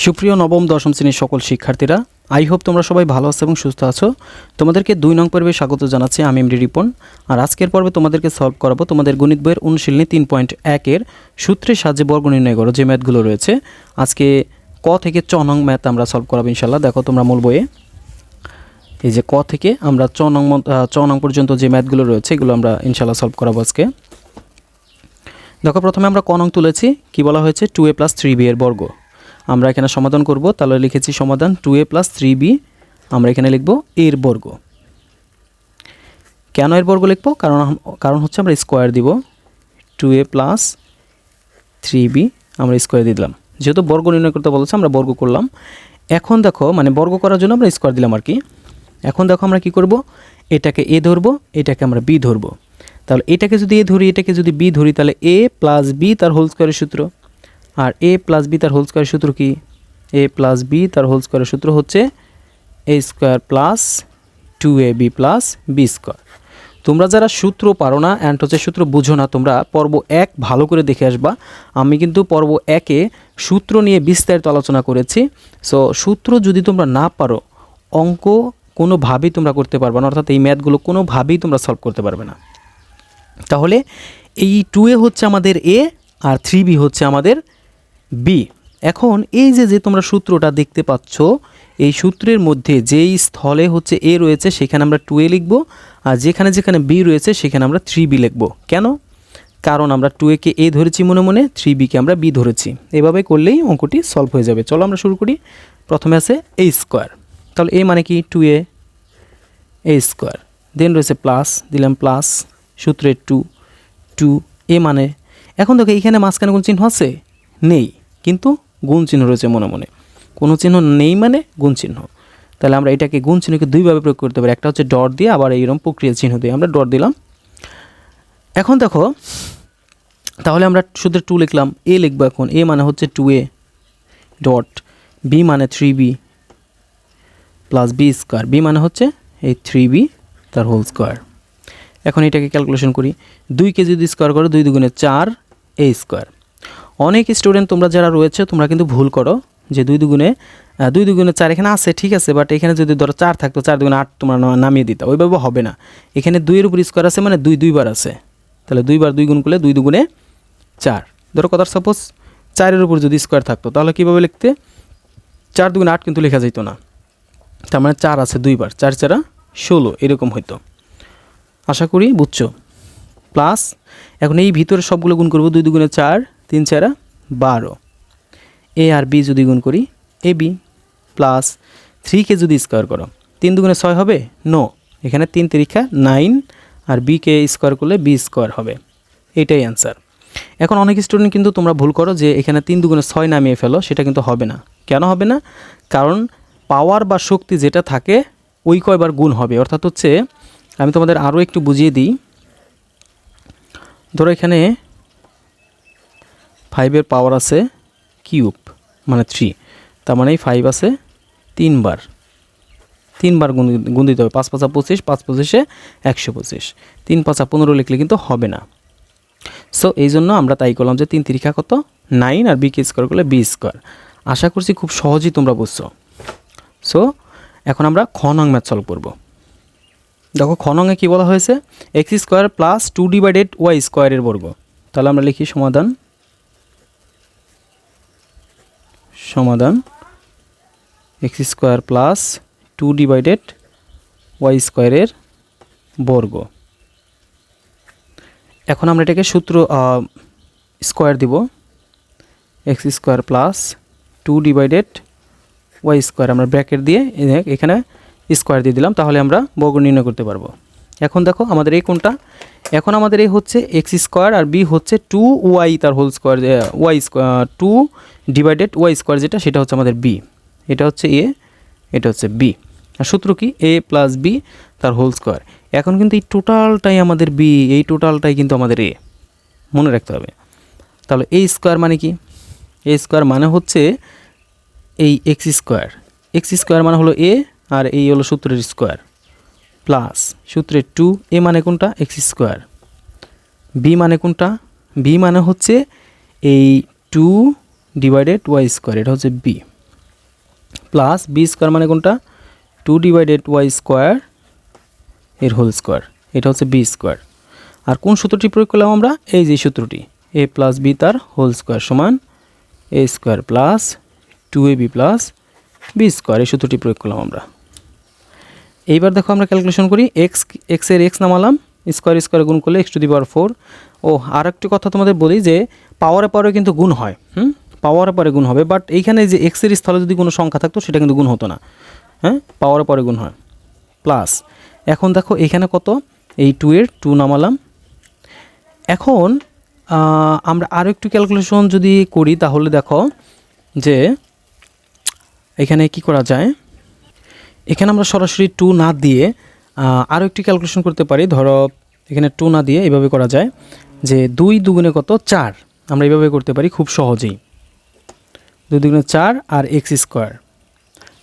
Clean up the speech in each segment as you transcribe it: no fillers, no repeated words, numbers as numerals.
সুপ্রিয় নবম দশম শ্রেণীর সকল শিক্ষার্থীরা, আই হোপ তোমরা সবাই ভালো আছো এবং সুস্থ আছো। তোমাদেরকে 2 নং পর্বে স্বাগত জানাচ্ছি। আমি এমডি রিপন। আর আজকের পর্বে তোমাদেরকে সলভ করাবো তোমাদের গণিত বইয়ের অনুশীলনী 3.1 এর সূত্রের সাহায্যে বর্গ নির্ণয় করো যে ম্যাথগুলো রয়েছে। আজকে ক থেকে চ নং ম্যাথ আমরা সলভ করাবো ইনশাল্লাহ। দেখো তোমরা মূল বইয়ে এই যে ক থেকে আমরা চ নং পর্যন্ত যে ম্যাথগুলো রয়েছে এগুলো আমরা ইনশাল্লাহ সলভ করাবো আজকে। দেখো প্রথমে আমরা ক নং তুলেছি, কি বলা হয়েছে 2a + 3b এর বর্গ। আমরা এখানে সমাধান করব, তাহলে লিখেছি সমাধান 2a + 3b। আমরা এখানে লিখব এর বর্গ। কেন এর বর্গ লিখব? কারণ হচ্ছে আমরা স্কোয়ার দিব। 2a + 3b আমরা স্কোয়ার দিয়ে দিলাম, যেহেতু বর্গ নির্ণয় করতে বলেছে আমরা বর্গ করলাম। এখন দেখো মানে বর্গ করার জন্য আমরা স্কোয়ার দিলাম আর কি। এখন দেখো আমরা কি করব, এটাকে a ধরবো, এটাকে আমরা b ধরবো। তাহলে এটাকে যদি a ধরি, এটাকে যদি b ধরি, তাহলে a + b তার হোল স্কোয়ারের সূত্র। আর a + b তার হোল স্কোয়ারের সূত্র কি? a + b তার হোল স্কোয়ারের সূত্র হচ্ছে a² + 2ab + b²। তোমরা যারা সূত্র পারো না অ্যান্ড হচ্ছে সূত্র বুঝো না, তোমরা পর্ব 1 ভালো করে দেখে আসবা। আমি কিন্তু পর্ব 1-এ সূত্র নিয়ে বিস্তারিত আলোচনা করেছি। সো সূত্র যদি তোমরা না পারো, অঙ্ক কোনোভাবেই তোমরা করতে পারবে না, অর্থাৎ এই ম্যাথগুলো কোনোভাবেই তোমরা সলভ করতে পারবে না। তাহলে এই 2a হচ্ছে আমাদের a আর 3b হচ্ছে আমাদের b। এখন এই যে তোমরা সূত্রটা দেখতে পাচ্ছ, এই সূত্রের মধ্যে যেই স্থলে হচ্ছে a রয়েছে সেখানে আমরা 2a লিখব, আর যেখানে যেখানে b রয়েছে সেখানে আমরা 3b লিখব। কেন? কারণ আমরা 2a-কে a ধরেছি মনে মনে, 3b-কে আমরা b ধরেছি। এভাবে করলেই অঙ্কটি সলভ হয়ে যাবে। চলো আমরা শুরু করি। প্রথমে আছে a², তাহলে a মানে কি 2a, a², দেন রয়েছে প্লাস, দিলাম প্লাস, সূত্রের 2 a মানে। এখন দেখো এইখানে মাঝখানে কোন চিহ্ন আছে? নেই, কিন্তু গুণ চিহ্ন রয়েছে মনে মনে। কোনো চিহ্ন নেই মানে গুণ চিহ্ন। তাহলে আমরা এটাকে গুণ চিহ্নকে দুইভাবে প্রয়োগ করতে পারি। একটা হচ্ছে ডট দিয়ে, আবার এইরকম প্রক্রিয়া চিহ্ন দিয়ে আমরা ডট দিলাম। এখন দেখো তাহলে আমরা সূত্রে 2 লিখলাম, a লিখবো। এখন a মানে হচ্ছে 2a ডট, b মানে 3b + b², b মানে হচ্ছে এই 3b তার হোল স্কোয়ার। এখন এটাকে ক্যালকুলেশন করি, 2কে যদি স্কোয়ার করো 2 × 4 a²। অনেক স্টুডেন্ট তোমরা যারা রয়েছে তোমরা কিন্তু ভুল করো যে 2 × 4 এখানে আছে, ঠিক আছে, বাট এখানে যদি ধরো 4 থাকতো 4 × 8 তোমরা নামিয়ে দিতা, ওইভাবে হবে না। এখানে 2-এর উপর স্কোয়ার আছে মানে 2 দুইবার আছে, তাহলে 2 বার 2 গুণ করলে 2 × 4। ধরো কথা সাপোজ 4-এর উপর যদি স্কোয়ার থাকতো তাহলে কীভাবে লিখতে? 4 × 8 কিন্তু লেখা যেত না, তার মানে 4 আছে 2 বার, 4 × 4 = 16 এরকম হইতো। আশা করি বুঝছো। প্লাস এখন এই ভিতরে সবগুলো গুণ করবো, 2 × 4 3 × 4 = 12। a আর b যদি গুণ করি ab, প্লাস 3কে যদি স্কোয়ার করো 3 × 6 হবে? নো, এখানে 3 × 3 = 9, আর b-কে স্কোয়ার করলে b² হবে। এটাই অ্যান্সার। এখন অনেক স্টুডেন্ট কিন্তু তোমরা ভুল করো যে এখানে 3 × 6 নামিয়ে ফেলো, সেটা কিন্তু হবে না। কেন হবে না? কারণ পাওয়ার বা শক্তি যেটা থাকে ওই কয়বার গুণ হবে, অর্থাৎ হচ্ছে আমি তোমাদের আরও একটু বুঝিয়ে দিই। ধরো এখানে 5-এর পাওয়ার আছে কিউব মানে 3, তার মানে এই 5 আছে 3 বার গুণ দিতে হবে। 5 × 5 = 25, 5 × 25 = 125, 3 × 5 = 15 লিখলে কিন্তু হবে না। সো এই জন্য আমরা তাই করলাম যে 3 × 3 = কত? 9, আর b-কে স্কোয়ার করলে b²। আশা করছি খুব সহজেই তোমরা বুঝছো। সো এখন আমরা খ নং ম্যাথ সলভ করব। দেখো খ নংয়ে কী বলা হয়েছে? x² + 2 / y² এর বর্গ। তাহলে আমরা লিখি সমাধান x² + 2 / y² এর বর্গ। এখন আমরা এটাকে সূত্র স্কোয়ার দিব, x² + 2 / y², আমরা ব্র্যাকেট দিয়ে এখানে স্কোয়ার দিয়ে দিলাম, তাহলে আমরা বর্গ নির্ণয় করতে পারবো। এখন দেখো আমাদের এই কোনটা? এখন আমাদের এই হচ্ছে x² আর b হচ্ছে 2y তার হোল স্কোয়ার, y² 2 / y², যেটা সেটা হচ্ছে আমাদের b। এটা হচ্ছে a, এটা হচ্ছে b। আর সূত্র কি? a + b তার হোল স্কোয়ার। এখন কিন্তু এই টোটালটাই আমাদের b, এই টোটালটাই কিন্তু আমাদের a, মনে রাখতে হবে। তাহলে a² মানে কি? a² মানে হচ্ছে এই x² মানে হলো a, আর এই হলো সূত্রের স্কোয়ার, প্লাস সূত্রের 2, a মানে কোনটা? x², b মানে কোনটা? b মানে হচ্ছে এই 2 / y², এটা হচ্ছে b। প্লাস বি স্কোয়ার মানে কোনটা 2/y² এর হোল স্কোয়ার, এটা হচ্ছে বি স্কোয়ার। আর কোন সূত্রটি প্রয়োগ করলাম আমরা, এই যে সূত্রটি a প্লাস বি তার হোল স্কোয়ার সমান a square plus 2ab plus B square, এই সূত্রটি প্রয়োগ করলাম আমরা। এইবার দেখো আমরা ক্যালকুলেশন করি, এক্স এর এক্স নামালাম, স্কোয়ার গুণ করলে x⁴। ও আর একটি কথা তোমাদের বলি যে পাওয়ারে কিন্তু গুণ হয়, পাওয়ারে গুণ হবে, বাট এইখানে যে এক্সের স্থলে যদি কোনো সংখ্যা থাকতো সেটা কিন্তু গুণ হতো না, হ্যাঁ, পাওয়ারে গুণ হয়। প্লাস এখন দেখো এখানে কত, এই 2 এর 2 নামালাম। এখন আমরা আরও একটু ক্যালকুলেশন যদি করি তাহলে দেখো যে এখানে কি করা যায়, এখানে আমরা সরাসরি 2 না দিয়ে আরও একটি ক্যালকুলেশন করতে পারি। ধরো এখানে 2 না দিয়ে এইভাবে করা যায় যে 2 দুগুণে কত 4, আমরা এইভাবে করতে পারি খুব সহজেই। 2 দুগুণে 4 আর এক্স স্কোয়ার,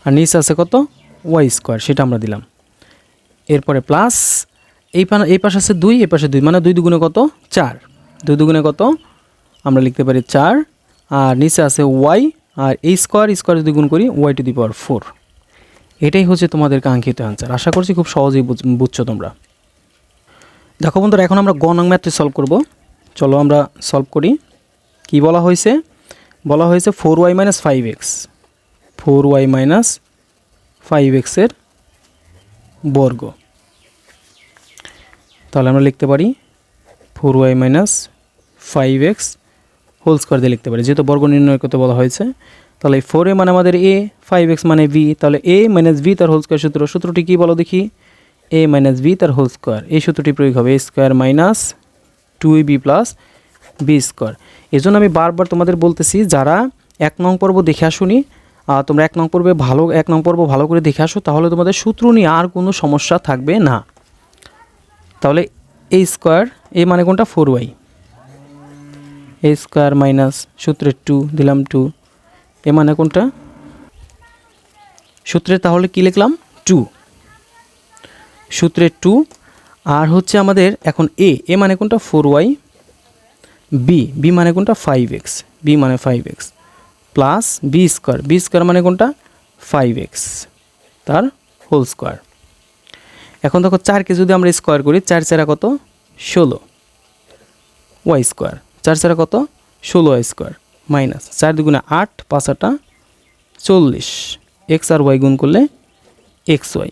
আর নিচে আছে কত ওয়াই স্কোয়ার, সেটা আমরা দিলাম। এরপরে প্লাস এই পাশে আছে 2, এই পাশে 2, মানে 2 দুগুণে কত 4, 2 দুগুণে কত আমরা লিখতে পারি 4, আর নিচে আছে ওয়াই, আর এই স্কোয়ার যদি গুণ করি y⁴। এটাই হচ্ছে তোমাদের কাঙ্ক্ষিত অ্যান্সার। আশা করছি খুব সহজেই বুঝছো তোমরা। দেখো বন্ধুরা, এখন আমরা গ নং ম্যাথটি সলভ করব। চলো আমরা সলভ করি। কি বলা হয়েছে, 4y - 5x, 4y - 5x এর বর্গ। তাহলে আমরা লিখতে পারি 4y - 5x হোল স্কোয়ার দিয়ে লিখতে পারি, যেহেতু বর্গ নির্ণয় করতে বলা হয়েছে। তাহলে 4a মানে আমাদের a, 5x মানে b, তাহলে a - b তার হোল স্কোয়ার সূত্রটি কী বলো দেখি, a - b তার হোল স্কোয়ার, এই সূত্রটি প্রয়োগ হবে a square minus 2ab plus B square. এই জন্য আমি বারবার তোমাদের বলতেছি, যারা 1 নং পর্ব দেখে আসুনি, তোমরা 1 নং পর্ব ভালো করে দেখে আসো, তাহলে তোমাদের সূত্র নিয়ে আর কোনো সমস্যা থাকবে না। তাহলে a স্কোয়ার, a মানে কোনটা 4y, a স্কোয়ার মাইনাস সূত্রের 2 দিলাম 2, এ মানে কোনটা সূত্রের, তাহলে কি লিখলাম 2, সূত্রের 2। আর হচ্ছে আমাদের এখন এ মানে কোনটা 4y, বি মানে কোনটা 5x, বি মানে 5x প্লাস বি স্কোয়ার মানে কোনটা 5x তার হোল স্কোয়ার। এখন দেখো 4কে যদি আমরা স্কোয়ার করি, 4 4 কত 16 ওয়াই স্কোয়ার, 4 4 কত 16 ওয়াই স্কোয়ার মাইনাস 4 দুগুণে 8, 5 8 40, এক্স আর ওয়াই গুণ করলে এক্স ওয়াই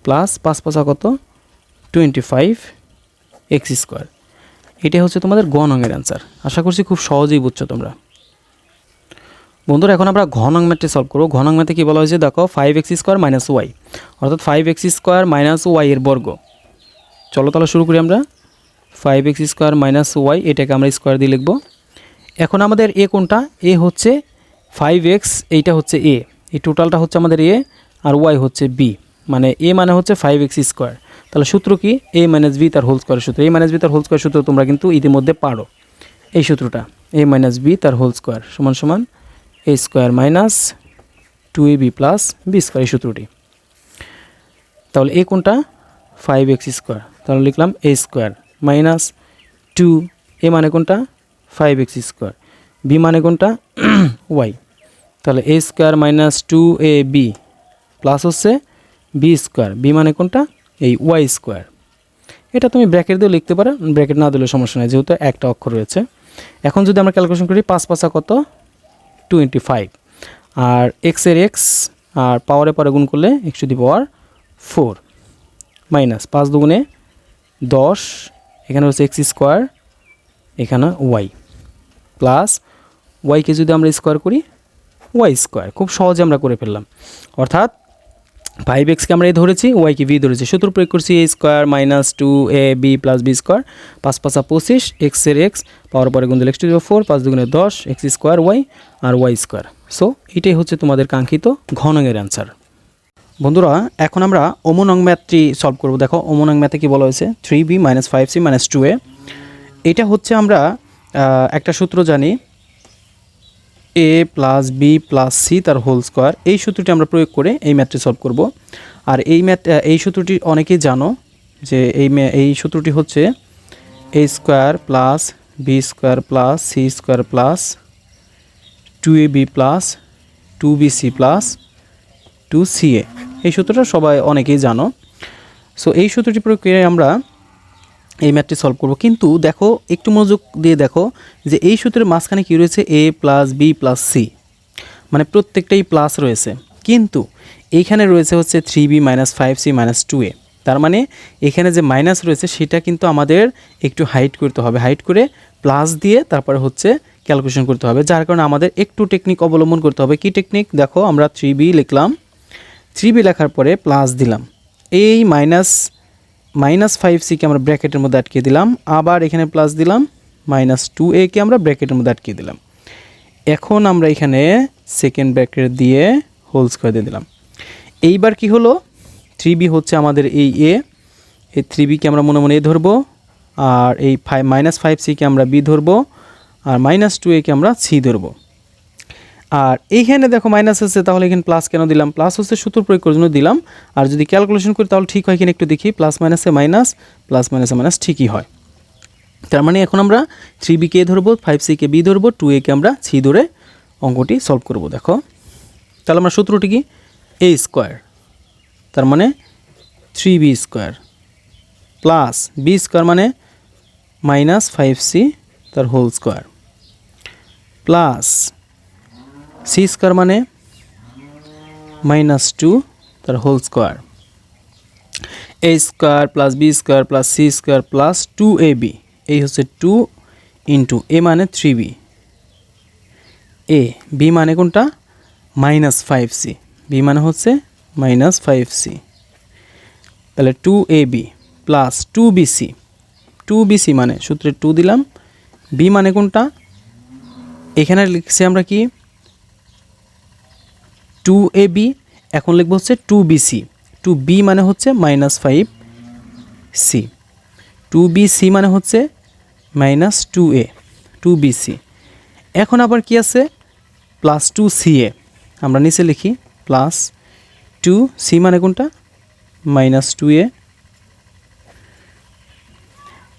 প্লাস 5 5 কত 25 এক্স স্কোয়ার। এটাই হচ্ছে তোমাদের গ নংয়ের অ্যান্সার। আশা করছি খুব সহজেই বুঝছো তোমরা। বন্ধুরা, এখন আমরা ঘ নং ম্যাথটি সলভ করবো। ঘ নং ম্যাথে কী বলা হয়েছে দেখো, 5x² - y, অর্থাৎ 5x² - y এর বর্গ। চলো তাহলে শুরু করি আমরা। 5x² - y, এটাকে আমরা স্কোয়ার দিয়ে লিখব। এখন আমাদের এ কোনটা, এ হচ্ছে 5x, এইটা হচ্ছে এ, এই টোটালটা হচ্ছে আমাদের এ, আর ওয়াই হচ্ছে বি, মানে এ মানে হচ্ছে 5x²। তাহলে সূত্র কি, a - b তার হোল স্কোয়ার সূত্র। a - b তার হোল স্কোয়ার সূত্র তোমরা কিন্তু ইতিমধ্যে পারো এই সূত্রটা, a - b তার হোল স্কোয়ার সমান সমান a square minus 2ab plus B square, এই সূত্রটি। তাহলে এ কোনটা 5x², তাহলে লিখলাম a স্কোয়ার মাইনাস 2, এ মানে কোনটা 5x², বি মানে কোনটা ওয়াই, তাহলে a square minus 2ab plus হচ্ছে বি স্কোয়ার, বি মানে কোনটা এই ওয়াই স্কোয়ার। এটা তুমি ব্র্যাকেট দিয়েও লিখতে পারো, ব্র্যাকেট না দিলেও সমস্যা নেই, যেহেতু একটা অক্ষর রয়েছে। এখন যদি আমরা ক্যালকুলেশন করি, 5 5 কত 25, আর এক্সের এক্স আর পাওয়ারে গুণ করলে x⁴ মাইনাস 5 দুগুণে 10, এখানে হচ্ছে এক্স স্কোয়ার, এখানে ওয়াই প্লাস ওয়াইকে যদি আমরা স্কোয়ার করি ওয়াই স্কোয়ার। খুব সহজে আমরা করে ফেললাম, অর্থাৎ 5xকে আমরা এ ধরেছি, ওয়াইকে বি ধরেছি, সূত্র প্রয়োগ করছি a square minus 2ab plus B square, 5 5 25, এক্সের এক্স পাওয়ার গুণ দিলে x⁴, 5 দুগুণে 10, এক্স স্কোয়ার ওয়াই আর ওয়াই স্কোয়ার। সো এটাই হচ্ছে তোমাদের কাঙ্ক্ষিত ঘ নংয়ের অ্যান্সার। বন্ধুরা, এখন আমরা ওম নং ম্যাথটি সলভ করব। দেখো ওম নং ম্যাথে কি বলা হয়েছে, 3b - 5c - 2a। এটা হচ্ছে আমরা একটা সূত্র জানি, a plus B plus C তার হোল স্কোয়ার, এই সূত্রটি আমরা প্রয়োগ করে এই ম্যাথটি সলভ করব। আর এই সূত্রটি অনেকেই জানো যে এই সূত্রটি হচ্ছে a square plus B square plus C square plus 2ab plus 2bc plus 2CA। এই সূত্রটা সবাই অনেকেই জানো। সো এই সূত্রটি প্রয়োগ করে আমরা এই ম্যাথটি সলভ করব। কিন্তু দেখো, একটু মনোযোগ দিয়ে দেখো যে এই সূত্রের মাঝখানে কী রয়েছে, a plus B plus C, মানে প্রত্যেকটাই প্লাস রয়েছে। কিন্তু এইখানে রয়েছে হচ্ছে 3b minus 5c minus 2a। তার মানে এখানে যে মাইনাস রয়েছে সেটা কিন্তু আমাদের একটু হাইড করতে হবে, হাইড করে প্লাস দিয়ে তারপরে হচ্ছে ক্যালকুলেশন করতে হবে। যার কারণে আমাদের একটু টেকনিক অবলম্বন করতে হবে। কি টেকনিক? দেখো, আমরা 3b লিখলাম, 3b লেখার পরে প্লাস দিলাম, এই মাইনাস 5c-কে আমরা ব্র্যাকেটের মধ্যে আটকে দিলাম, আবার এখানে প্লাস দিলাম, মাইনাস 2a-কে আমরা ব্র্যাকেটের মধ্যে আটকে দিলাম। এখন আমরা এখানে সেকেন্ড ব্র্যাকেট দিয়ে হোল স্কয়ার দিয়ে দিলাম। এইবার কি হলো, 3b হচ্ছে আমাদের এই a, এই 3b-কে আমরা মনে মনে a ধরবো, আর এই মাইনাস 5c-কে আমরা b ধরবো, আর মাইনাস 2a-কে আমরা c ধরবো। আর এইখানে দেখো মাইনাস আছে, তাহলে এখানে প্লাস কেন দিলাম? প্লাস হচ্ছে সূত্র প্রয়োগ করার জন্য দিলাম। আর যদি ক্যালকুলেশন করি তাহলে ঠিক হয় কিনা একটু দেখি। প্লাস মাইনাসে মাইনাস, প্লাস মাইনাসে মাইনাস ঠিকই হয়। তার মানে এখন আমরা 3b-কে ধরবো, 5c-কে b ধরবো, 2a-কে আমরা c ধরে অঙ্কটি সলভ করব। দেখো, তাহলে আমরা সূত্রটি কি? a স্কোয়ার, তার মানে 3b square plus b square মানে মাইনাস 5c তার whole square, plus c square মানে মাইনাস 2 তার whole square, a square plus b square plus c square plus 2ab। এই হচ্ছে 2 ইন্টু a মানে 3b, b মানে কোনটা? মাইনাস 5c, b মানে হচ্ছে মাইনাস 5c। তাহলে 2ab প্লাস 2bc, 2bc মানে সূত্রে 2 দিলাম, b মানে কোনটা? এখানে লিখছি আমরা কি 2ab, এখন লিখবো হচ্ছে 2bc, 2b মানে হচ্ছে মাইনাস 5c, 2bc মানে হচ্ছে মাইনাস 2a, 2bc। এখন আবার কি আছে? প্লাস 2ca, আমরা নিচে লিখি প্লাস 2c মানে কোনটা? মাইনাস 2a,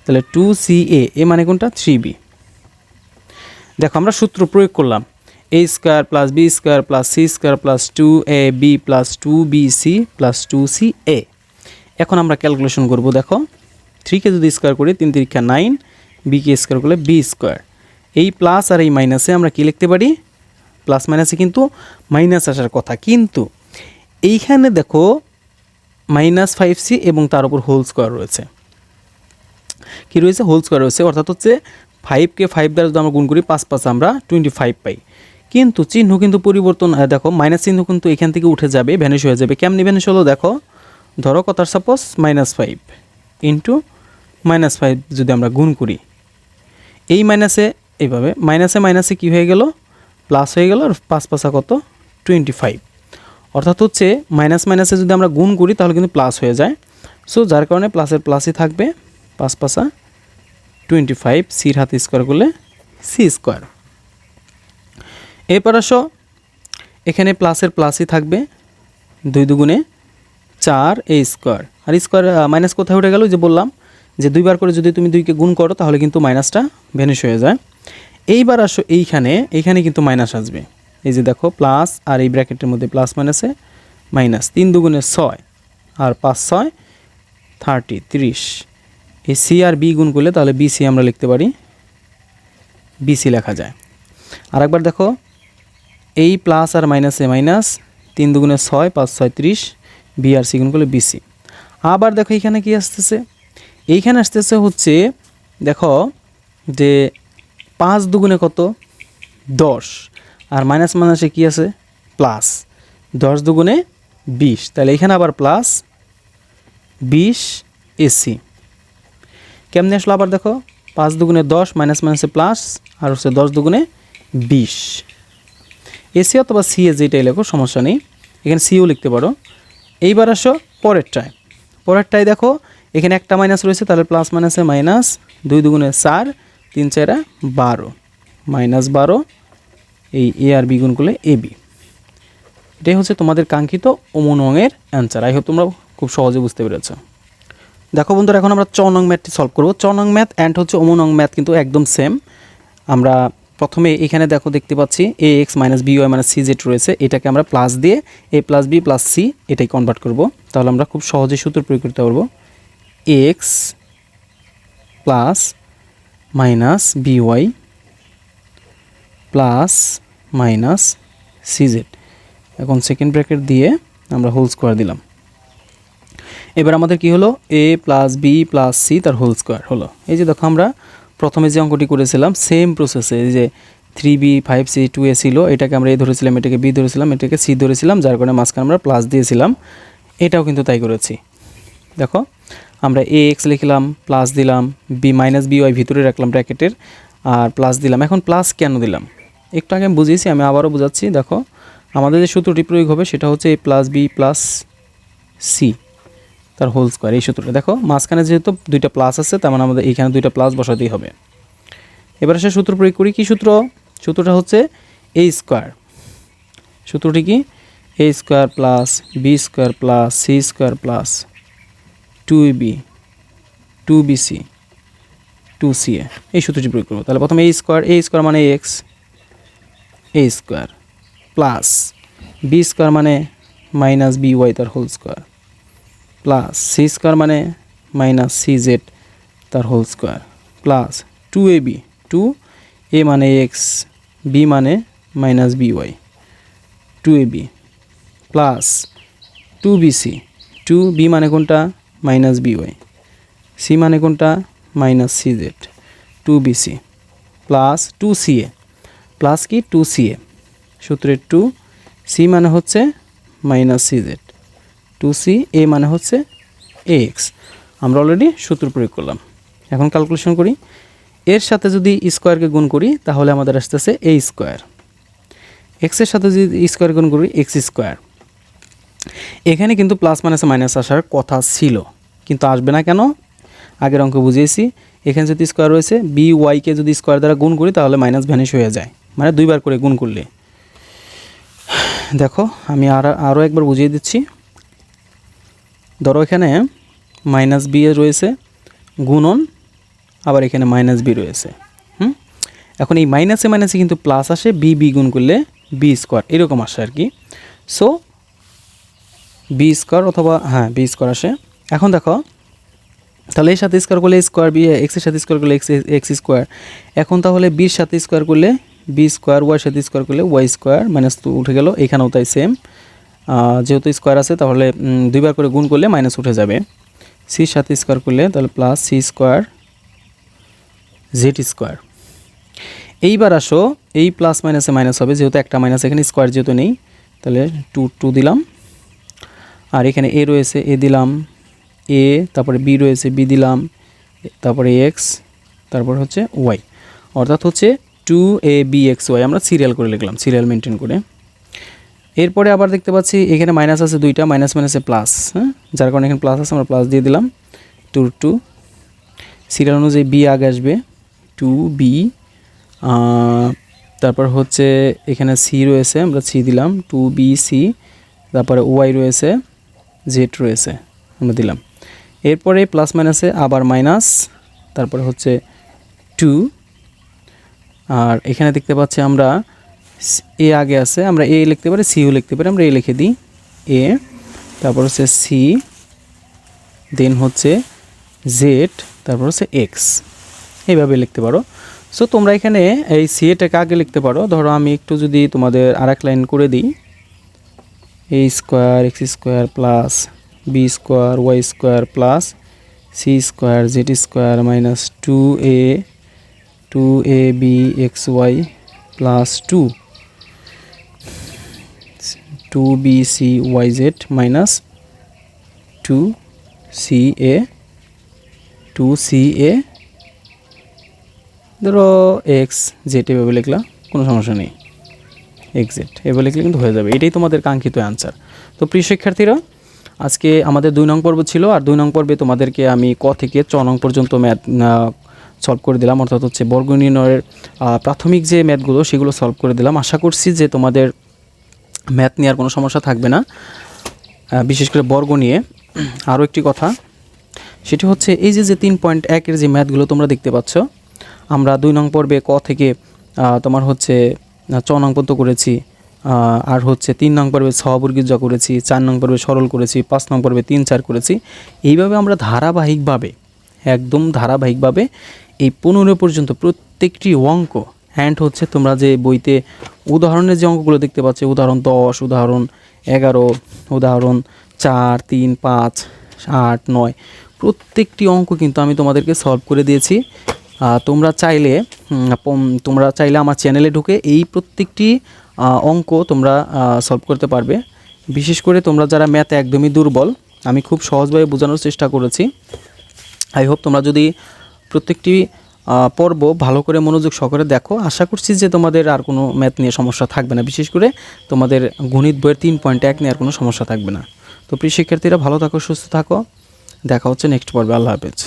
তাহলে 2ca, এ মানে কোনটা? 3b। দেখো, আমরা সূত্র প্রয়োগ করলাম, a square plus b square plus c square plus 2ab plus 2bc plus 2ca। এখন আমরা ক্যালকুলেশন করব। দেখো, 3-কে যদি স্কোয়ার করি 3 3 9, b-কে স্কোয়ার করলে b স্কোয়ার। এই প্লাস আর এই মাইনাসে আমরা কি লিখতে পারি? প্লাস মাইনাসে কিন্তু মাইনাস আসার কথা, কিন্তু এইখানে দেখো মাইনাস 5c এবং তার উপর হোল স্কোয়ার রয়েছে। কি রয়েছে? হোল স্কোয়ার রয়েছে, অর্থাৎ হচ্ছে 5-কে 5 দ্বারা যদি আমরা গুণ করি 5 5 আমরা 25 পাই। কিন্তু চিহ্ন কিন্তু পরিবর্তন, দেখো মাইনাস চিহ্ন কিন্তু এখান থেকে উঠে যাবে, ভ্যানিশ হয়ে যাবে। কেমনি ভ্যানিশ হলো? দেখো, ধরো কথার সাপোজ মাইনাস 5 ইন্টু মাইনাস 5 যদি আমরা গুণ করি, এই মাইনাসে এইভাবে মাইনাসে মাইনাসে কী হয়ে গেল? প্লাস হয়ে গেল, আর 5 5 কত? 25। অর্থাৎ হচ্ছে মাইনাস মাইনাসে যদি আমরা গুণ করি তাহলে কিন্তু প্লাস হয়ে যায়। সো যার কারণে প্লাসের প্লাসই থাকবে, 5 5 25, সির হাতে স্কোয়ার করলে সি স্কোয়ার। এরপর আসো, এখানে প্লাসের প্লাসই থাকবে, 2 দুগুণে 4 a স্কোয়ার, আর স্কোয়ার মাইনাস কোথায় উঠে গেল? যে বললাম যে 2বার করে যদি তুমি 2-কে গুণ করো তাহলে কিন্তু মাইনাসটা ভ্যানিশ হয়ে যায়। এইবার আসো এইখানে কিন্তু মাইনাস আসবে। এই যে দেখো, প্লাস আর এই ব্র্যাকেটের মধ্যে প্লাস মাইনাসে মাইনাস, 3 দুগুণে 6 আর 5 6 30। এই সি আর বি গুণ করলে তাহলে বিসি আমরা লিখতে পারি, বিসি লেখা যায়। আরেকবার দেখো, এই প্লাস আর মাইনাসে মাইনাস, 3 দুগুণে 6 5 6 30, বি আর সি গুণ করলে বিসি। আবার দেখো এইখানে কি আসতেছে? এইখানে আসতেছে হচ্ছে, দেখো যে 5 দুগুণে কত? 10, আর মাইনাস মাইনাসে কি আছে? প্লাস, 10 দুগুণে 20, তাহলে এখানে আবার প্লাস 20 এসি। কেমনে আসলো? আবার দেখো, 5 দুগুণে 10, মাইনাস মাইনাসে প্লাস, আর হচ্ছে 10 দুগুণে 20 এসি অথবা সি এ যেটাই লেখো সমস্যা নেই, এখানে সিও লিখতে পারো। এইবার আসো পরেরটায় দেখো, এখানে একটা মাইনাস রয়েছে, তাহলে প্লাস মাইনাসে মাইনাস, 2 দুগুণে 4 3 4 12, মাইনাস 12, এই এ আর বি গুণ করলে এ বি। এটাই হচ্ছে তোমাদের কাঙ্ক্ষিত অমন অঙ্কের অ্যান্সার। আই হোপ তোমরা খুব সহজে বুঝতে পেরেছ। দেখো বন্ধুরা, এখন আমরা 4 নং ম্যাথটি সলভ করব। 4 নং ম্যাথ অ্যান্ড হচ্ছে অমন অঙ্ক ম্যাথ কিন্তু একদম সেম। আমরা প্রথমে এখানে দেখতে পাচ্ছি a x minus b y minus c z রয়েছে, এটাকে আমরা প্লাস দিয়ে a plus B plus c এটাই কনভার্ট করব। তাহলে আমরা খুব সহজে সূত্র প্রয়োগ করতে পারবো, x plus minus b y plus minus c z. এখন সেকেন্ড ব্র্যাকেট দিয়ে আমরা হোল স্কোয়ার দিলাম। এবার আমাদের কি হলো, a plus B plus C তার হোল স্কোয়ার হলো। এই যে দেখো আমরা প্রথমে যে অঙ্কটি করেছিলাম সেম প্রসেসে, এই যে 3b 5c 2a ছিল, এটাকে আমরা এ ধরেছিলাম, এটাকে বি ধরেছিলাম, এটাকে সি ধরেছিলাম, যার কারণে মাঝখানে আমরা প্লাস দিয়েছিলাম। এটাও কিন্তু তাই করেছি। দেখো আমরা এ এক্স লিখলাম, প্লাস দিলাম, বি মাইনাস বি ওয়াই ভিতরে রাখলাম ব্র্যাকেটের, আর প্লাস দিলাম। এখন প্লাস কেন দিলাম একটু আগে আমি বুঝিয়েছি, আমি আবারও বোঝাচ্ছি। দেখো আমাদের যে সূত্রটি প্রয়োগ হবে সেটা হচ্ছে এ প্লাস বি প্লাস সি তার হোল স্কোয়ার, এই সূত্রটা। দেখো মাঝখানে যেহেতু দুইটা প্লাস আছে, তার মানে আমাদের এইখানে দুইটা প্লাস বসাতেই হবে। এবার সে সূত্র প্রয়োগ করি। কি সূত্র? সূত্রটা হচ্ছে এ স্কোয়ার। সূত্রটি কি? A square plus B square plus C square plus 2ab 2bc 2ca, এই সূত্রটি প্রয়োগ করবো। তাহলে প্রথমে এ স্কোয়ার মানে x a square plus B square মানে মাইনাস বি ওয়াই তার whole square plus C square মানে মাইনাস সি জেড তার whole square plus 2ab 2a মানে এক্স বি মানে minus b y 2ab plus 2bc 2b মানে কোনটা? Minus b Y, c মানে কোনটা? Minus c z 2bc plus 2ca plus কি 2ca, সূত্রের 2 সি মানে হচ্ছে মাইনাস সি জেড 2c, এ মানে হচ্ছে এ এক্স। আমরা অলরেডি সূত্র প্রয়োগ করলাম। এখন ক্যালকুলেশন করি। এর সাথে যদি স্কোয়ারকে গুণ করি তাহলে আমাদের আসতেছে এ স্কোয়ার। এক্সের সাথে যদি স্কোয়ার গুণ করি এক্স স্কোয়ার। এখানে কিন্তু প্লাস মাইনাসে মাইনাস আসার কথা ছিল, কিন্তু আসবে না কেন? আগের অঙ্ক বুঝিয়েছি। এখানে যদি স্কোয়ার রয়েছে, বি ওয়াইকে যদি স্কোয়ার দ্বারা গুণ করি তাহলে মাইনাস ভ্যানিশ হয়ে যায়, মানে দুইবার করে গুণ করলে। দেখো আমি আরও একবার বুঝিয়ে দিচ্ছি। ধরো এখানে মাইনাস বি রয়েছে গুণন, আবার এখানে মাইনাস বি রয়েছে। এখন এই মাইনাসে মাইনাসে কিন্তু প্লাস আসে, বি গুণ করলে বি স্কোয়ার এরকম আসে আর কি। সো বি স্কোয়ার অথবা বি স্কোয়ার আসে। এখন দেখো তাহলে এর সাথে স্কোয়ার করলে স্কোয়ার, বি এক্সের সাথে স্কোয়ার করলে এক্স স্কোয়ার। এখন তাহলে বির সাথে স্কোয়ার করলে বি স্কোয়ার, ওয়াইয়ের সাথে স্কোয়ার করলে ওয়াই স্কোয়ার, মাইনাস তো উঠে গেল। এখানেও তাই সেম, যেহেতু স্কোয়ার আছে তাহলে দুইবার করে গুণ করলে মাইনাস উঠে যাবে। সির সাথে স্কোয়ার করলে তাহলে plus C square z square. এইবার আসো এই প্লাস মাইনাসে মাইনাস হবে, যেহেতু একটা মাইনাস এখানে, স্কোয়ার যেহেতু নেই, তাহলে 2 দিলাম। আর এখানে এ রয়েছে, এ দিলাম, এ তারপরে বি রয়েছে, বি দিলাম, তারপরে এক্স, তারপর হচ্ছে ওয়াই, অর্থাৎ হচ্ছে 2abxy। আমরা সিরিয়াল করে লিখলাম, সিরিয়াল মেনটেন করে। এরপরে আবার দেখতে পাচ্ছি এখানে মাইনাস আছে দুইটা, মাইনাস মাইনাসে প্লাস, যার কারণে এখানে প্লাস আছে, আমরা প্লাস দিয়ে দিলাম। 2 সিরিয়াল অনুযায়ী বি আগে আসবে, 2b, তারপর হচ্ছে এখানে সি রয়েছে, আমরা সি দিলাম 2bc, তারপরে ওয়াই রয়েছে, জেড রয়েছে, আমরা দিলাম। এরপরে প্লাস মাইনাসে আবার মাইনাস, তারপরে হচ্ছে 2, আর এখানে দেখতে পাচ্ছি আমরা এ আগে আছে, আমরা এ লিখতে পারি, সিও লিখতে পারি, আমরা এ লিখে দিই এ, তারপর হচ্ছে সি, দেন হচ্ছে জেড, তারপর হচ্ছে এক্স, এইভাবে লিখতে পারো। সো তোমরা এখানে এই সি এটাকে আগে লিখতে পারো। ধরো আমি একটু যদি তোমাদের আরেক লাইন করে দিই, a square x square plus B square y square plus C square z square minus 2ab xy plus 2bc yz minus 2ca ধরো এক্স জেড, এভাবে লিখলা, কোনো সমস্যা নেই, এক্সেট এভাবে লিখলে কিন্তু হয়ে যাবে। এটাই তোমাদের কাঙ্ক্ষিত অ্যান্সার। তো প্রিয় শিক্ষার্থীরা, আজকে আমাদের 2 নং পর্ব ছিল, আর 2 নং পর্বে তোমাদেরকে আমি ক থেকে 6 নং পর্যন্ত ম্যাথ সলভ করে দিলাম, অর্থাৎ হচ্ছে বর্গ নির্ণয়ের প্রাথমিক যে ম্যাথগুলো সেগুলো সলভ করে দিলাম। আশা করছি যে তোমাদের ম্যাথ নিয়ে আর কোনো সমস্যা থাকবে না, বিশেষ করে বর্গ নিয়ে। আরও একটি কথা, সেটি হচ্ছে এই যে 3.1 এর যে ম্যাথগুলো তোমরা দেখতে পাচ্ছ, আমরা 2 নং পর্বে ক থেকে তোমার হচ্ছে 6 নং পর্যন্ত করেছি, আর হচ্ছে 3 নং পর্বে সহবর্গীয় জ করেছি, 4 নং পর্বে সরল করেছি, 5 নং পর্বে 3 4 করেছি। এইভাবে আমরা ধারাবাহিকভাবে একদম ধারাবাহিকভাবে এই 15 পর্যন্ত প্রত্যেকটি অঙ্ক অ্যান্ড হচ্ছে তোমরা যে বইতে উদাহরণের যে অঙ্কগুলো দেখতে পাচ্ছ, উদাহরণ 10, উদাহরণ 11, উদাহরণ 4, 3, 5, 8, 9 প্রত্যেকটি অঙ্ক কিন্তু আমি তোমাদেরকে সলভ করে দিয়েছি। তোমরা চাইলে আমার চ্যানেলে ঢুকে এই প্রত্যেকটি অঙ্ক তোমরা সলভ করতে পারবে। বিশেষ করে তোমরা যারা ম্যাথে একদমই দুর্বল, আমি খুব সহজভাবে বোঝানোর চেষ্টা করেছি। আই হোপ তোমরা যদি প্রত্যেকটি পর্ব ভালো করে মনোযোগ সহকারে দেখো, আশা করছি যে তোমাদের আর কোনো ম্যাথ নিয়ে সমস্যা থাকবে না। বিশেষ করে তোমাদের গণিত বইয়ের 3.1 নিয়ে আর কোনো সমস্যা থাকবে না। তো প্রিয় শিক্ষার্থীরা, ভালো থাকো, সুস্থ থাকো, দেখা হচ্ছে নেক্সট পর্বে। আল্লাহ হাফেজ।